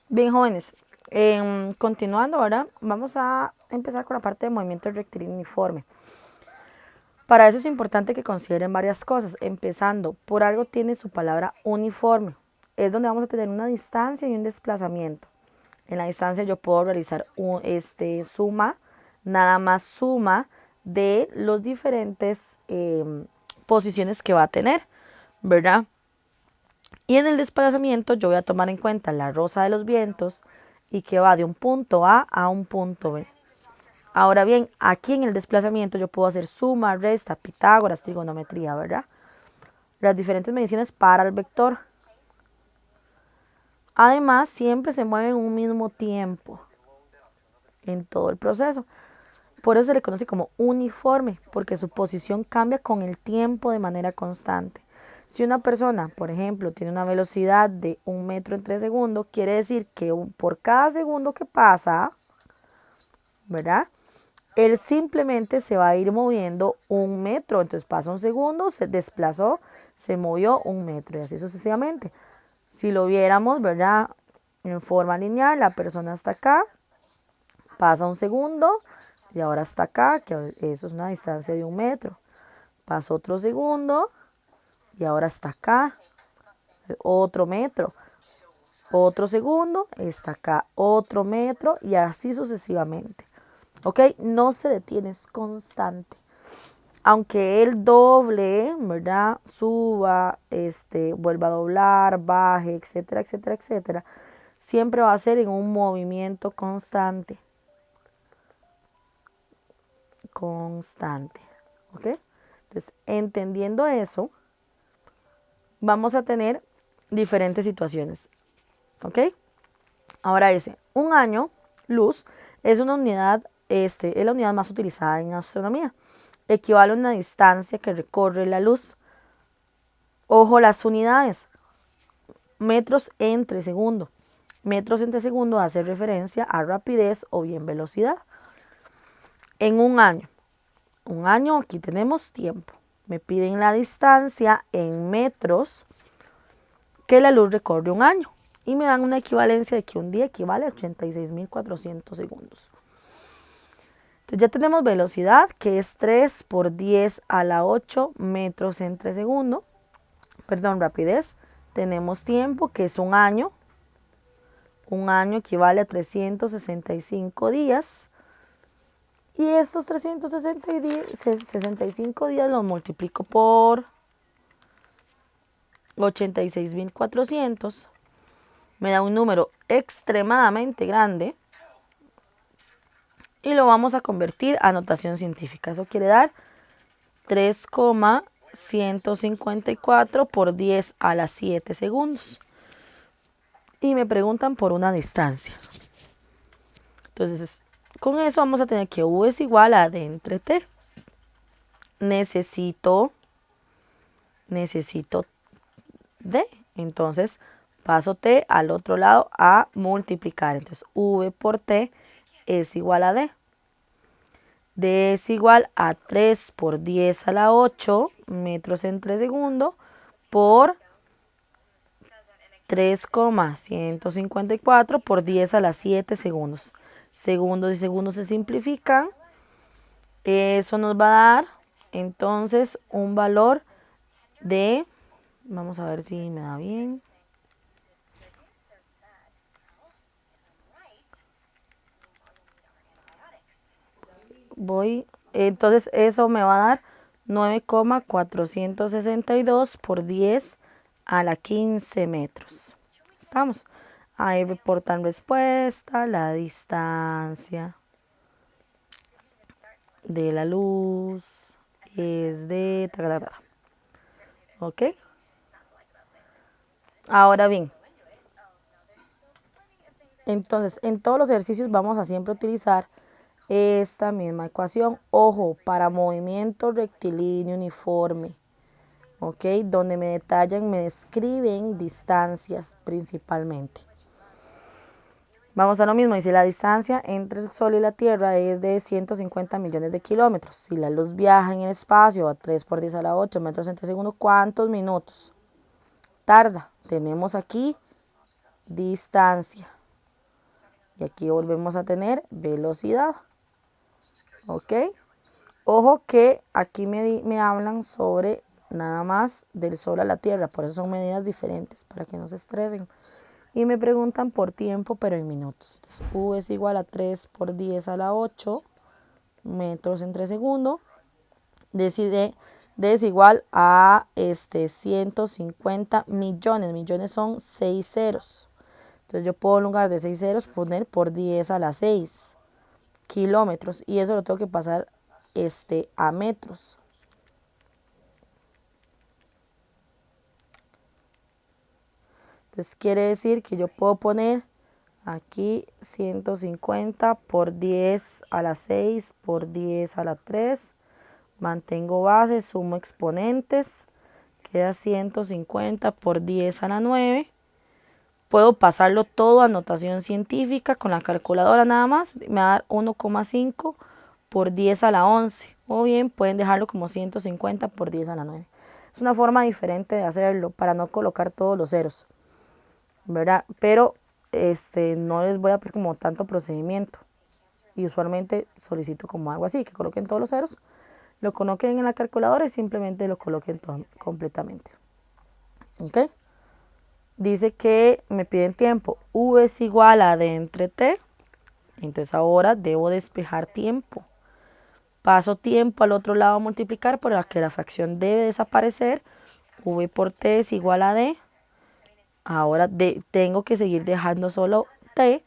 Bien, jóvenes, continuando ahora, vamos a empezar con la parte de movimiento rectilíneo uniforme. Para eso es importante que consideren varias cosas, empezando, por algo tiene su palabra uniforme. Es donde vamos a tener una distancia y un desplazamiento. En la distancia yo puedo realizar suma, nada más suma de los diferentes posiciones que va a tener, ¿verdad? Y en el desplazamiento yo voy a tomar en cuenta la rosa de los vientos y que va de un punto A un punto B. Ahora bien, aquí en el desplazamiento yo puedo hacer suma, resta, Pitágoras, trigonometría, ¿verdad? Las diferentes mediciones para el vector. Además, siempre se mueve en un mismo tiempo en todo el proceso. Por eso se le conoce como uniforme, porque su posición cambia con el tiempo de manera constante. Si una persona, por ejemplo, tiene una velocidad de 1 metro en 3 segundos, quiere decir que por cada segundo que pasa, ¿verdad? Él simplemente se va a ir moviendo 1 metro. Entonces pasa un segundo, se desplazó, se movió 1 metro y así sucesivamente. Si lo viéramos, ¿verdad? En forma lineal, la persona está acá, pasa un segundo y ahora está acá, que eso es una distancia de 1 metro. Pasa otro segundo y ahora está acá, otro metro. Otro segundo, está acá, otro metro y así sucesivamente. ¿Ok? No se detiene, es constante. Aunque él doble, ¿verdad? Suba, vuelva a doblar, baje, etcétera, etcétera, etcétera. Siempre va a ser en un movimiento constante. Constante. ¿Ok? Entonces, entendiendo eso, vamos a tener diferentes situaciones. ¿Ok? Ahora dice, un año luz es una unidad, es la unidad más utilizada en astronomía. Equivale a una distancia que recorre la luz. Ojo las unidades, metros entre segundo. Metros entre segundo hace referencia a rapidez o bien velocidad. En un año aquí tenemos tiempo. Me piden la distancia en metros que la luz recorre un año. Y me dan una equivalencia de que un día equivale a 86.400 segundos. Entonces ya tenemos velocidad, que es 3 por 10 a la 8 metros entre segundo. Perdón, rapidez. Tenemos tiempo, que es un año. Un año equivale a 365 días. Y estos 365 días los multiplico por 86.400. Me da un número extremadamente grande. Y lo vamos a convertir a notación científica. Eso quiere dar 3,154 por 10 a la 7 segundos. Y me preguntan por una distancia. Entonces, con eso vamos a tener que U es igual a D entre T. Necesito D. Entonces, paso T al otro lado a multiplicar. Entonces, V por T es igual a D. D es igual a 3 por 10 a la 8 metros entre segundo por 3,154 por 10 a la 7 segundos. Segundos y segundos se simplifican. Eso nos va a dar entonces un valor de, vamos a ver si me da bien. Entonces eso me va a dar 9,462 por 10 a la 15 metros. ¿Estamos? Ahí reportan respuesta, la distancia de la luz es de... ¿Ok? Ahora bien, entonces en todos los ejercicios vamos a siempre utilizar esta misma ecuación. Ojo, para movimiento rectilíneo uniforme. ¿Ok? Donde me detallan, me describen distancias principalmente. Vamos a lo mismo, y si la distancia entre el Sol y la Tierra es de 150 millones de kilómetros, si la luz viaja en el espacio a 3 por 10 a la 8 metros entre segundo, ¿cuántos minutos tarda? Tenemos aquí distancia. Y aquí volvemos a tener velocidad. ¿Ok? Ojo que aquí me hablan sobre nada más del Sol a la Tierra, por eso son medidas diferentes, para que no se estresen. Y me preguntan por tiempo, pero en minutos. Entonces, U es igual a 3 por 10 a la 8 metros entre segundo. D es igual a 150 millones. Millones son 6 ceros. Entonces yo puedo en lugar de 6 ceros poner por 10 a la 6 kilómetros. Y eso lo tengo que pasar a metros. Entonces quiere decir que yo puedo poner aquí 150 por 10 a la 6 por 10 a la 3. Mantengo base, sumo exponentes. Queda 150 por 10 a la 9. Puedo pasarlo todo a notación científica con la calculadora nada más. Me va a dar 1,5 por 10 a la 11. O bien pueden dejarlo como 150 por 10 a la 9. Es una forma diferente de hacerlo para no colocar todos los ceros, ¿verdad? Pero no les voy a pedir como tanto procedimiento. Y usualmente solicito como algo así, que coloquen todos los ceros, lo coloquen en la calculadora y simplemente lo coloquen completamente. ¿Ok? Dice que me piden tiempo. U es igual a D entre T. Entonces ahora debo despejar tiempo. Paso tiempo al otro lado a multiplicar para que la fracción debe desaparecer. V por T es igual a D. Ahora tengo que seguir dejando solo T.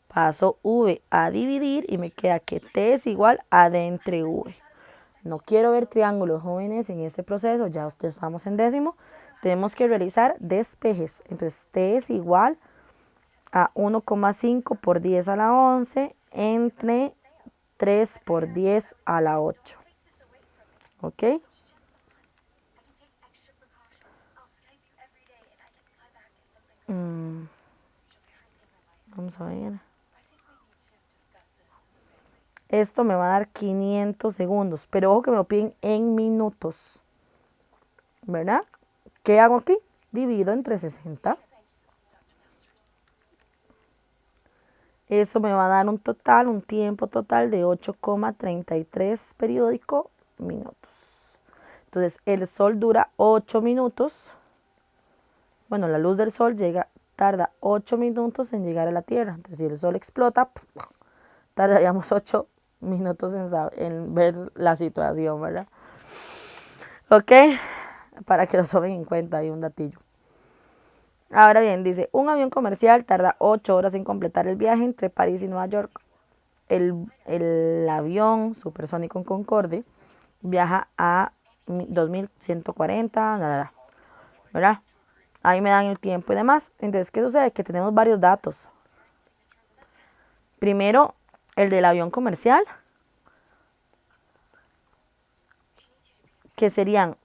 Paso V a dividir y me queda que T es igual a D entre V. No quiero ver triángulos, jóvenes, en este proceso. Ya estamos en décimo. Tenemos que realizar despejes. Entonces T es igual a 1,5 por 10 a la 11 entre 3 por 10 a la 8. ¿Ok? Vamos a ver. Esto me va a dar 500 segundos, pero ojo que me lo piden en minutos, ¿verdad? ¿Qué hago aquí? Divido entre 60. Eso me va a dar un tiempo total de 8,33 periódico minutos. Entonces, el sol dura 8 minutos. Bueno, la luz del sol tarda 8 minutos en llegar a la Tierra. Entonces, si el sol explota, tardaríamos 8 minutos en ver la situación, ¿verdad? Ok, para que lo tomen en cuenta, hay un datillo. Ahora bien, dice, un avión comercial tarda 8 horas en completar el viaje entre París y Nueva York. El avión supersónico Concorde viaja a 2140, ¿verdad? Ahí me dan el tiempo y demás. Entonces, ¿qué sucede? Que tenemos varios datos. Primero, el del avión comercial, que serían,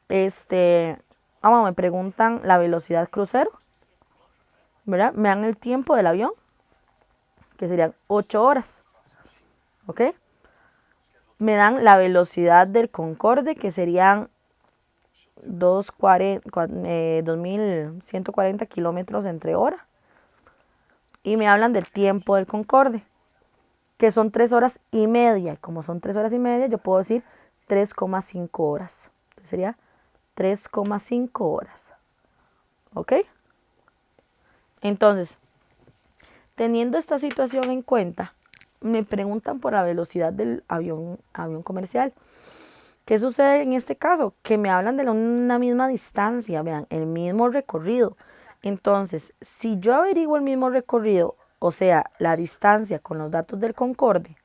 me preguntan la velocidad crucero, ¿verdad? Me dan el tiempo del avión, que serían 8 horas, ¿ok? Me dan la velocidad del Concorde, que serían 2140 kilómetros entre hora. Y me hablan del tiempo del Concorde, que son 3 horas y media. Como son 3 horas y media, yo puedo decir 3,5 horas. Entonces sería 3,5 horas. ¿Ok? Entonces, teniendo esta situación en cuenta, me preguntan por la velocidad del avión comercial. ¿Qué sucede en este caso? Que me hablan de una misma distancia, vean, el mismo recorrido. Entonces, si yo averiguo el mismo recorrido, o sea, la distancia con los datos del Concorde,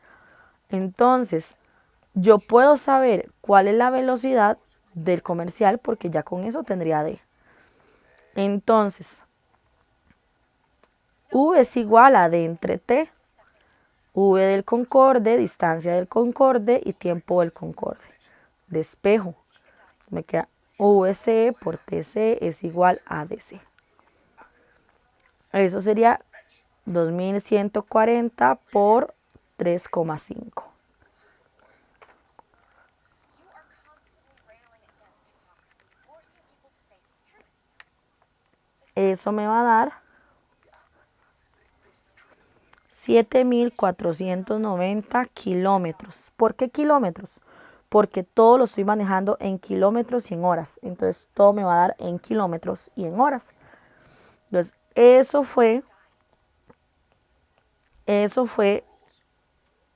entonces yo puedo saber cuál es la velocidad del comercial porque ya con eso tendría D. Entonces, V es igual a D entre T. V del Concorde, distancia del Concorde y tiempo del Concorde. Despejo. Me queda VC por TC es igual a DC. Eso sería 2140 por 3,5. Eso me va a dar 7.490 kilómetros. ¿Por qué kilómetros? Porque todo lo estoy manejando en kilómetros y en horas. Entonces todo me va a dar en kilómetros y en horas. Entonces eso fue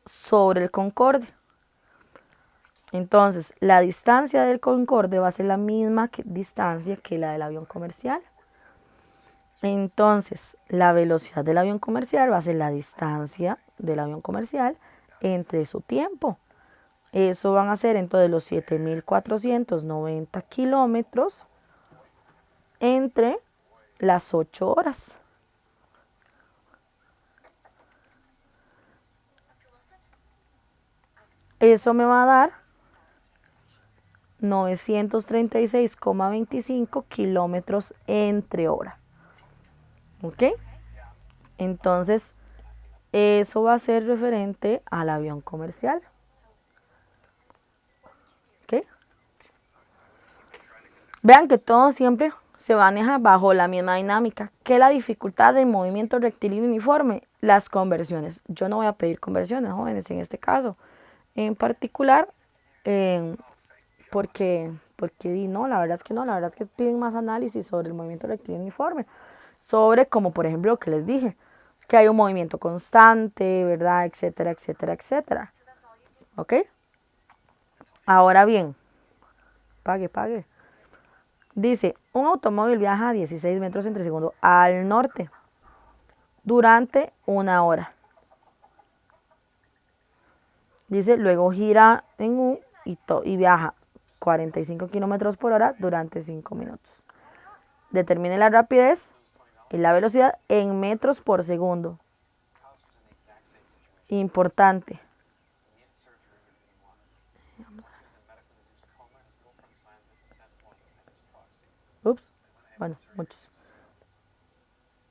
sobre el Concorde. Entonces la distancia del Concorde va a ser la misma distancia que la del avión comercial. Entonces la velocidad del avión comercial va a ser la distancia del avión comercial entre su tiempo. Eso van a ser entonces los 7.490 kilómetros entre las 8 horas. Eso me va a dar 936,25 kilómetros entre hora. ¿Ok? Entonces, eso va a ser referente al avión comercial. ¿Ok? Vean que todo siempre se maneja bajo la misma dinámica. ¿Qué es la dificultad del movimiento rectilíneo uniforme? Las conversiones. Yo no voy a pedir conversiones, jóvenes, en este caso. En particular, porque no, la verdad es que no, la verdad es que piden más análisis sobre el movimiento rectilíneo uniforme. Sobre, como por ejemplo, lo que les dije, que hay un movimiento constante, ¿verdad? Etcétera, etcétera, etcétera. ¿Ok? Ahora bien, pague. Dice, un automóvil viaja a 16 metros entre segundo al norte durante 1 hora. Dice, luego gira en U y viaja 45 kilómetros por hora durante 5 minutos. Determine la rapidez y la velocidad en metros por segundo. Importante. Ups, bueno, muchos.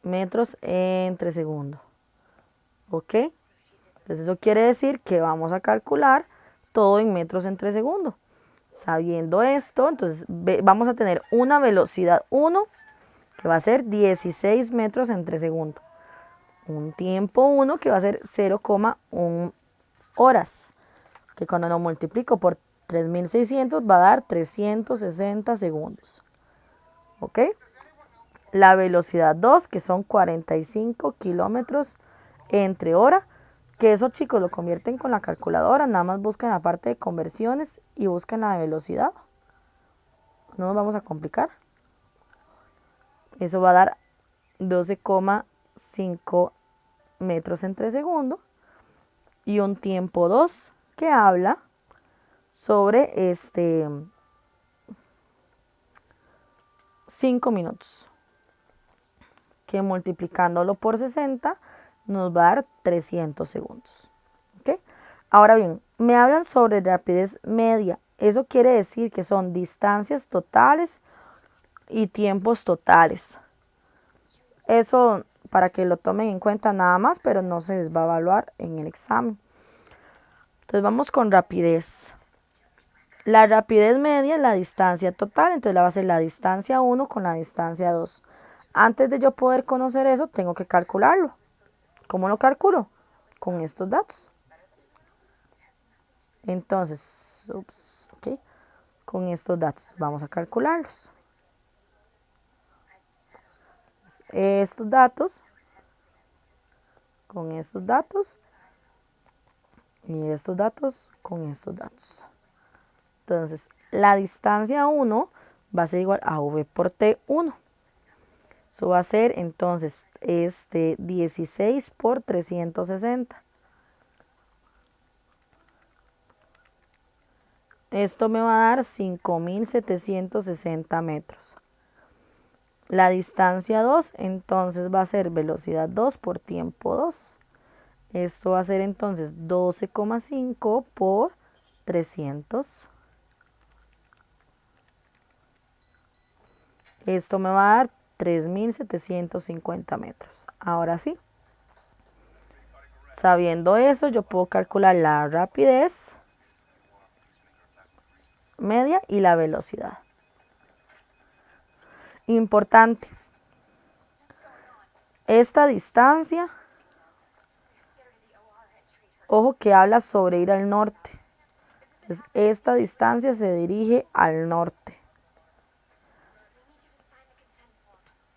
Metros entre segundo. ¿Ok? Entonces eso quiere decir que vamos a calcular todo en metros entre segundo. Sabiendo esto, entonces vamos a tener una velocidad 1 que va a ser 16 metros entre segundo. Un tiempo 1 que va a ser 0,1 horas. Que cuando lo multiplico por 3.600 va a dar 360 segundos. ¿Ok? La velocidad 2 que son 45 kilómetros entre hora. Que eso, chicos, lo convierten con la calculadora. Nada más buscan la parte de conversiones y buscan la de velocidad. No nos vamos a complicar. Eso va a dar 12,5 metros entre segundo. Y un tiempo 2 que habla sobre 5 minutos. Que multiplicándolo por 60 nos va a dar 300 segundos. ¿Ok? Ahora bien, me hablan sobre rapidez media. Eso quiere decir que son distancias totales y tiempos totales. Eso para que lo tomen en cuenta nada más, pero no se les va a evaluar en el examen. Entonces vamos con rapidez. La rapidez media es la distancia total, entonces la va a ser la distancia 1 con la distancia 2. Antes de yo poder conocer eso, tengo que calcularlo. ¿Cómo lo calculo? Con estos datos. Entonces, ok, con estos datos vamos a calcularlos. Estos datos, con estos datos, y estos datos con estos datos. Entonces, la distancia 1 va a ser igual a V por T1. Eso va a ser entonces 16 por 360. Esto me va a dar 5.760 metros. La distancia 2 entonces va a ser velocidad 2 por tiempo 2. Esto va a ser entonces 12,5 por 300. Esto me va a dar 3.750 metros. Ahora sí. Sabiendo eso, yo puedo calcular la rapidez media y la velocidad. Importante. Esta distancia Ojo que habla sobre ir al norte. Entonces, esta distancia se dirige al norte.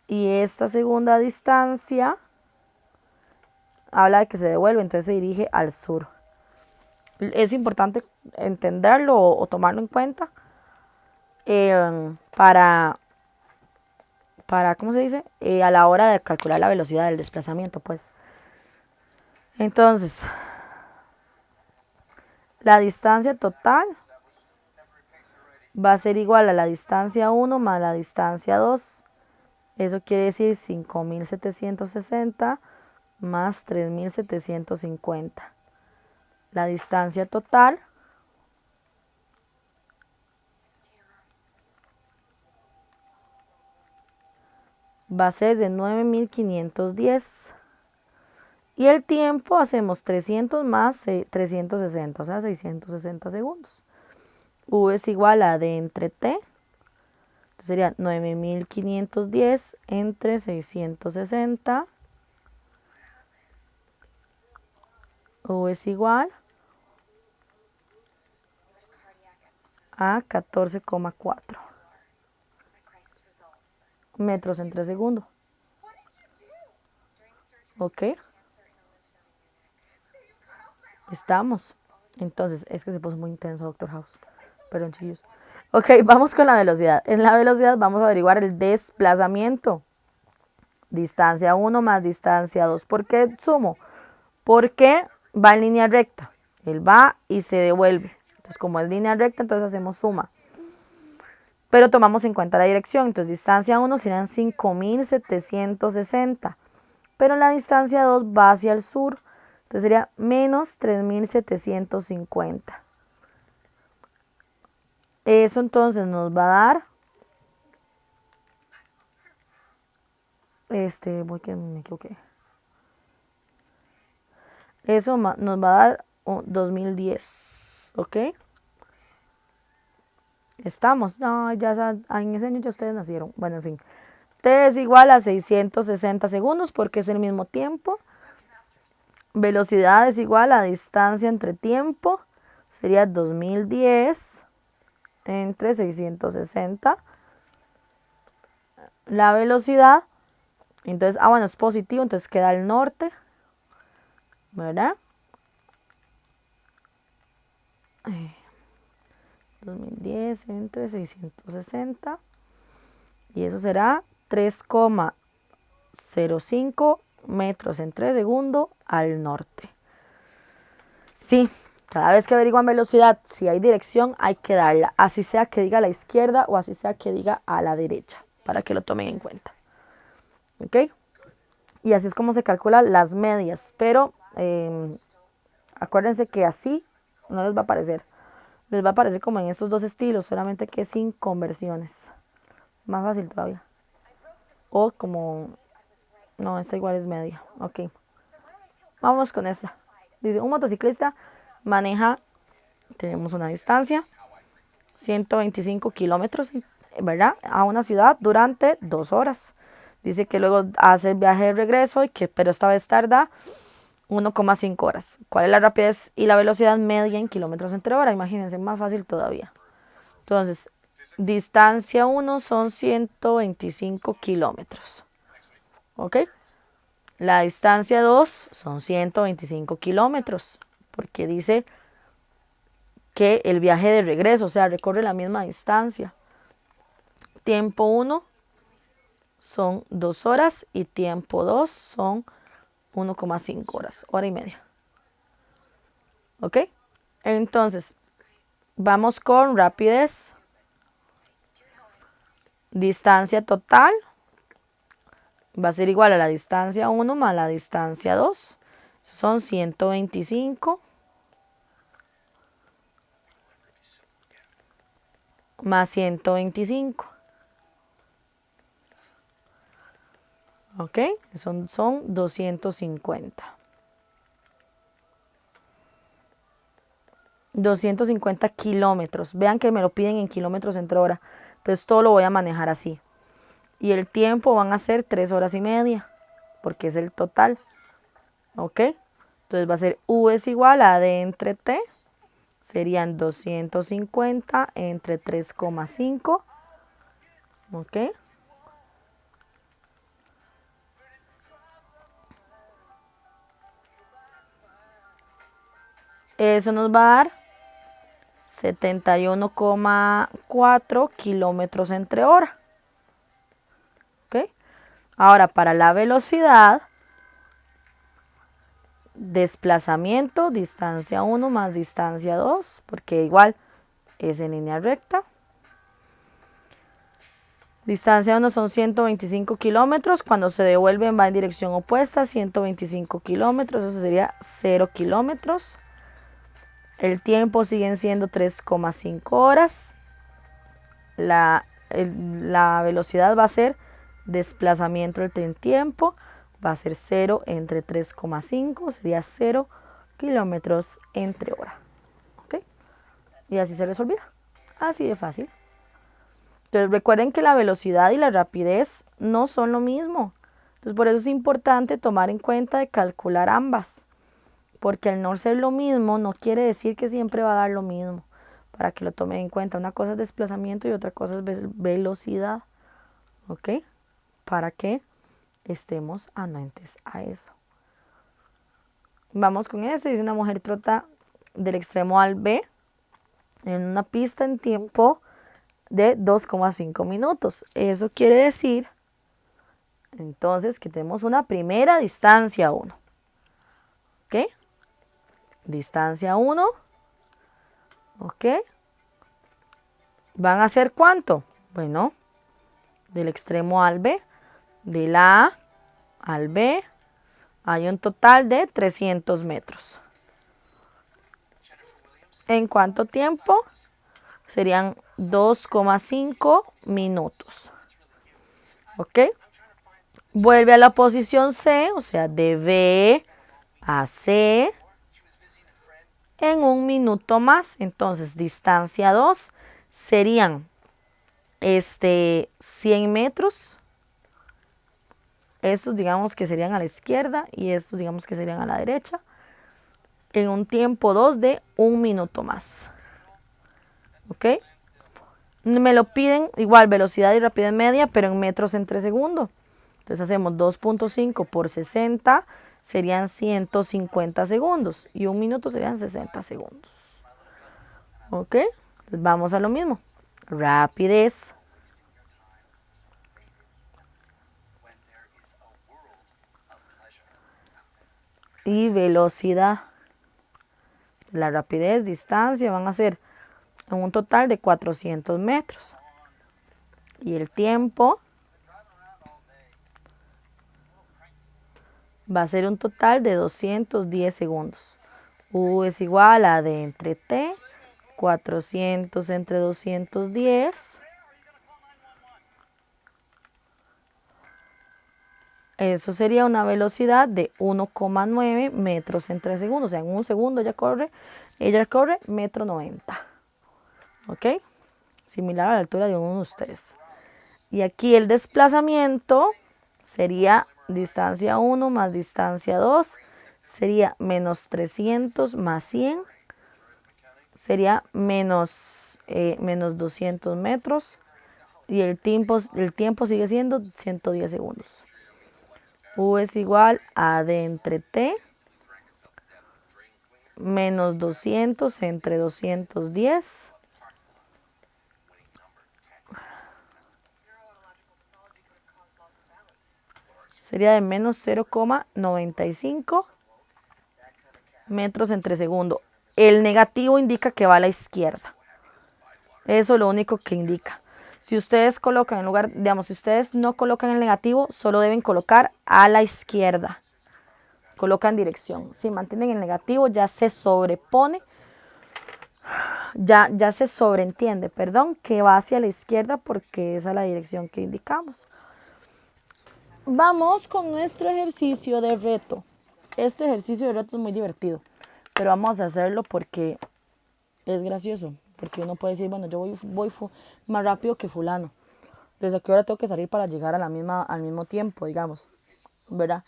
Y esta segunda distancia habla de que se devuelve, entonces se dirige al sur. Es importante entenderlo o tomarlo en cuenta para, ¿cómo se dice? A la hora de calcular la velocidad del desplazamiento, pues. Entonces, la distancia total va a ser igual a la distancia 1 más la distancia 2. Eso quiere decir 5.760 más 3.750. La distancia total va a ser de 9.510. Y el tiempo hacemos 300 más 360, o sea, 660 segundos. V es igual a D entre T. Entonces sería 9.510 entre 660. V es igual a 14,4 metros entre segundo. ¿Ok? Estamos. Entonces, es que se puso muy intenso, Doctor House. Perdón, chiquillos. Ok, vamos con la velocidad. En la velocidad vamos a averiguar el desplazamiento. Distancia 1 más distancia 2. ¿Por qué sumo? Porque va en línea recta. Él va y se devuelve. Entonces, como es línea recta, entonces hacemos suma. Pero tomamos en cuenta la dirección. Entonces, distancia 1 serían 5.760. Pero la distancia 2 va hacia el sur. Entonces sería menos 3.750. Eso entonces nos va a dar, voy que me equivoqué. Eso nos va a dar 2010, ¿ok? Estamos, no, ya en ese año ya ustedes nacieron. Bueno, en fin. T es igual a 660 segundos porque es el mismo tiempo. Velocidad es igual a distancia entre tiempo. Sería 2010 entre 660. La velocidad, entonces, bueno, es positivo, entonces queda al norte, ¿verdad? 2010 entre 660. Y eso será 3,05 metros entre segundo al norte. Sí, cada vez que averiguan velocidad, si hay dirección, hay que darla. Así sea que diga a la izquierda o así sea que diga a la derecha, para que lo tomen en cuenta. ¿Ok? Y así es como se calculan las medias. Pero acuérdense que así no les va a aparecer. Les va a aparecer como en estos dos estilos, solamente que sin conversiones. Más fácil todavía. O como... No, esta igual es media. Ok. Vamos con esta. Dice, un motociclista maneja, tenemos una distancia, 125 kilómetros, ¿verdad? A una ciudad durante 2 horas. Dice que luego hace el viaje de regreso, pero esta vez tarda 1,5 horas. ¿Cuál es la rapidez y la velocidad media en kilómetros entre hora? Imagínense, más fácil todavía. Entonces, distancia 1 son 125 kilómetros. ¿Ok? La distancia 2 son 125 kilómetros, porque dice que el viaje de regreso, o sea, recorre la misma distancia. Tiempo 1 son 2 horas y tiempo 2 son 1,5 horas, hora y media. ¿Ok? Entonces, vamos con rapidez. Distancia total va a ser igual a la distancia 1 más la distancia 2. Eso son 125 más 125. ¿Ok? Son 250. 250 kilómetros. Vean que me lo piden en kilómetros entre hora. Entonces todo lo voy a manejar así. Y el tiempo van a ser 3 horas y media, porque es el total. ¿Ok? Entonces va a ser U es igual a D entre T. Serían 250 entre 3,5. ¿Ok? Eso nos va a dar 71,4 kilómetros entre hora. ¿Ok? Ahora, para la velocidad, desplazamiento, distancia 1 más distancia 2, porque igual es en línea recta. Distancia 1 son 125 kilómetros, cuando se devuelven va en dirección opuesta, 125 kilómetros, eso sería 0 kilómetros. El tiempo siguen siendo 3,5 horas. La velocidad va a ser desplazamiento entre el tiempo, va a ser 0 entre 3,5, sería 0 kilómetros entre hora. ¿Ok? Y así se resolverá. Así de fácil. Entonces recuerden que la velocidad y la rapidez no son lo mismo. Entonces por eso es importante tomar en cuenta de calcular ambas. Porque al no ser lo mismo no quiere decir que siempre va a dar lo mismo. Para que lo tomen en cuenta. Una cosa es desplazamiento y otra cosa es velocidad. ¿Ok? Para que estemos anuentes a eso. Vamos con este. Dice: una mujer trota del extremo al B en una pista en tiempo de 2,5 minutos. Eso quiere decir entonces que tenemos una primera distancia 1. ¿Ok? Distancia 1. ¿Ok? ¿Van a ser cuánto? Bueno, del extremo al B, de la A al B, hay un total de 300 metros. ¿En cuánto tiempo? Serían 2,5 minutos. ¿Ok? Vuelve a la posición C, o sea, de B a C en un minuto más. Entonces, distancia 2 serían 100 metros. Estos digamos que serían a la izquierda y estos digamos que serían a la derecha. En un tiempo 2 de un minuto más. ¿Ok? Me lo piden igual velocidad y rapidez media, pero en metros entre segundo. Entonces hacemos 2,5 por 60, serían 150 segundos. Y un minuto serían 60 segundos. ¿Ok? Entonces vamos a lo mismo. Rapidez. Y velocidad. La rapidez, distancia van a ser en un total de 400 metros. Y el tiempo va a ser un total de 210 segundos. U es igual a D entre T, 400 entre 210. Eso sería una velocidad de 1,9 metros entre segundos. O sea, en un segundo ella corre 1,90 m. ¿Ok? Similar a la altura de uno de ustedes. Y aquí el desplazamiento sería distancia 1 más distancia 2. Sería menos 300 más 100. Sería menos 200 metros. Y el tiempo sigue siendo 110 segundos. U es igual a D entre T menos 200 entre 210. Sería de menos 0,95 metros entre segundo. El negativo indica que va a la izquierda. Eso es lo único que indica. Si ustedes colocan en lugar, digamos, si ustedes no colocan el negativo, solo deben colocar a la izquierda. Colocan dirección. Si mantienen el negativo, ya se sobrepone, ya se sobreentiende, perdón, que va hacia la izquierda porque esa es la dirección que indicamos. Vamos con nuestro ejercicio de reto. Este ejercicio de reto es muy divertido, pero vamos a hacerlo porque es gracioso. Porque uno puede decir, bueno, yo voy más rápido que fulano. Entonces, ¿a qué hora tengo que salir para llegar al mismo tiempo, digamos? ¿Verdad?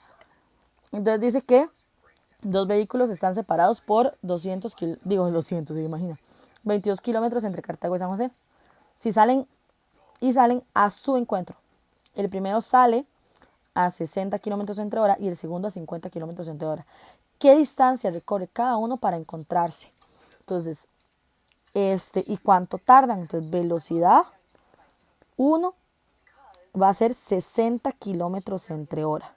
Entonces dice que Dos vehículos están separados por 200, se imagina, 22 kilómetros entre Cartago y San José. Si salen a su encuentro, el primero sale a 60 kilómetros entre hora y el segundo a 50 kilómetros entre hora. ¿Qué distancia recorre cada uno para encontrarse? Entonces, ¿y cuánto tardan? Entonces, velocidad 1 va a ser 60 kilómetros entre hora.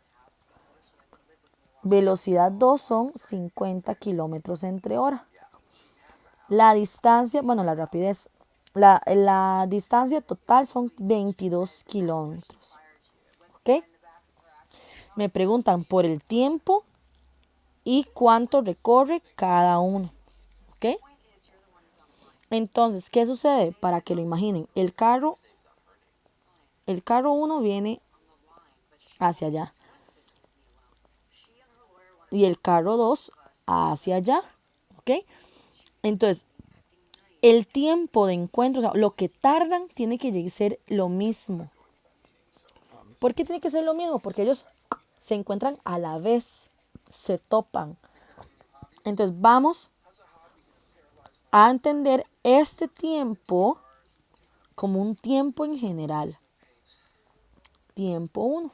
Velocidad 2 son 50 kilómetros entre hora. La distancia, bueno, la rapidez, la distancia total son 22 kilómetros. ¿Ok? Me preguntan por el tiempo y cuánto recorre cada uno. ¿Ok? Entonces, ¿qué sucede? Para que lo imaginen, el carro 1 viene hacia allá y el carro 2 hacia allá. ¿Ok? Entonces, el tiempo de encuentro, o sea, lo que tardan tiene que ser lo mismo. ¿Por qué tiene que ser lo mismo? Porque ellos se encuentran a la vez, se topan. Entonces vamos a entender este tiempo como un tiempo en general. Tiempo 1.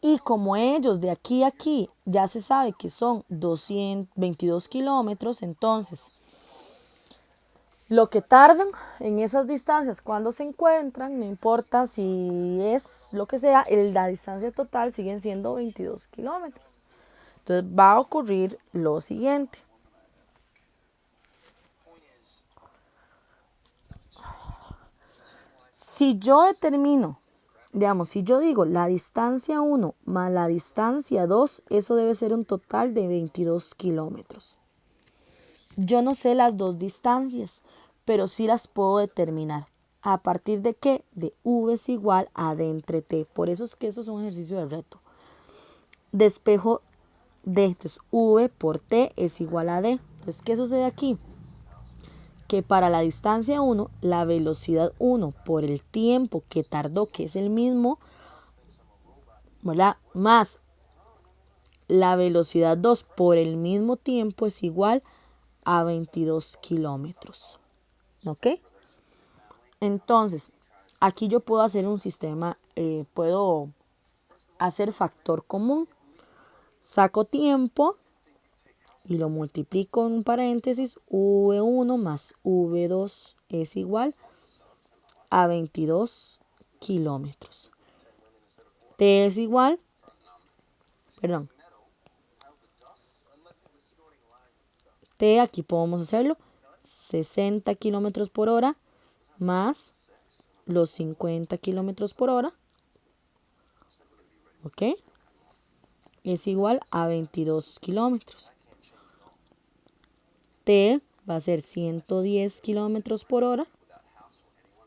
Y como ellos de aquí a aquí ya se sabe que son 222 kilómetros, entonces lo que tardan en esas distancias cuando se encuentran, no importa si es lo que sea, la distancia total siguen siendo 22 kilómetros. Entonces va a ocurrir lo siguiente. Si yo determino, digamos, si yo digo la distancia 1 más la distancia 2, eso debe ser un total de 22 kilómetros. Yo no sé las dos distancias, pero sí las puedo determinar. ¿A partir de qué? De V es igual a D entre T. Por eso es que eso es un ejercicio de reto. Despejo D. Entonces, V por T es igual a D. Entonces, ¿qué sucede aquí? Que para la distancia 1, la velocidad 1 por el tiempo que tardó, que es el mismo, ¿verdad? Más la velocidad 2 por el mismo tiempo es igual a 22 kilómetros. ¿Ok? Entonces, aquí yo puedo hacer un sistema, puedo hacer factor común. Saco tiempo y lo multiplico en un paréntesis. V1 más V2 es igual a 22 kilómetros. T es igual, perdón, T aquí podemos hacerlo, 60 kilómetros por hora más los 50 kilómetros por hora, ¿ok? Es igual a 22 kilómetros. T va a ser 110 kilómetros por hora,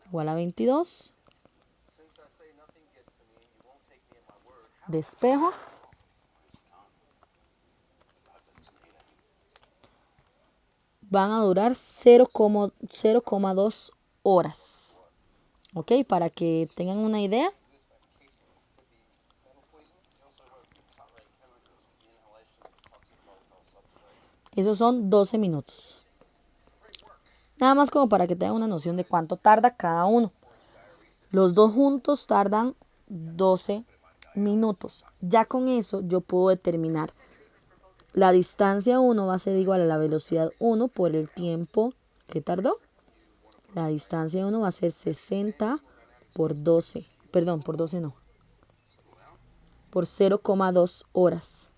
igual a 22. Despejo. Van a durar 0,2 horas. ¿Ok? Para que tengan una idea. Esos son 12 minutos. Nada más como para que tengan una noción de cuánto tarda cada uno. Los dos juntos tardan 12 minutos. Ya con eso yo puedo determinar la distancia 1 va a ser igual a la velocidad 1 por el tiempo que tardó. La distancia 1 va a ser 60 por 12. Perdón, por 12 no. Por 0,2 horas.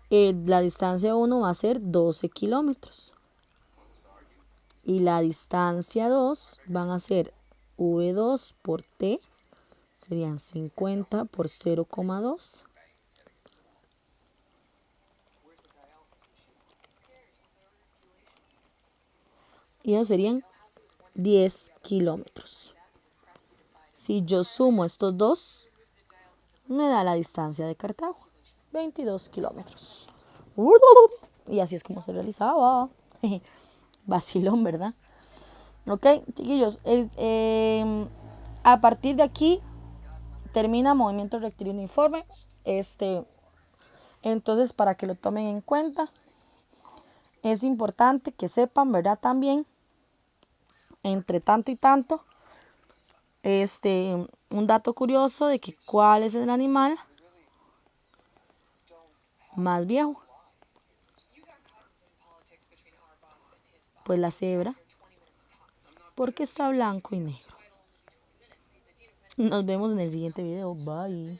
La distancia 1 va a ser 12 kilómetros. Y la distancia 2 van a ser V2 por T. Serían 50 por 0,2. Y eso serían 10 kilómetros. Si yo sumo estos dos, me da la distancia de Cartago. 22 kilómetros. Y así es como se realizaba. Vacilón, ¿verdad? Ok, chiquillos, a partir de aquí termina movimiento rectilíneo uniforme. Entonces, para que lo tomen en cuenta, es importante que sepan, ¿verdad? También, entre tanto y tanto, un dato curioso de que cuál es el animal más viejo. Pues la cebra, porque está blanco y negro. Nos vemos en el siguiente video. Bye.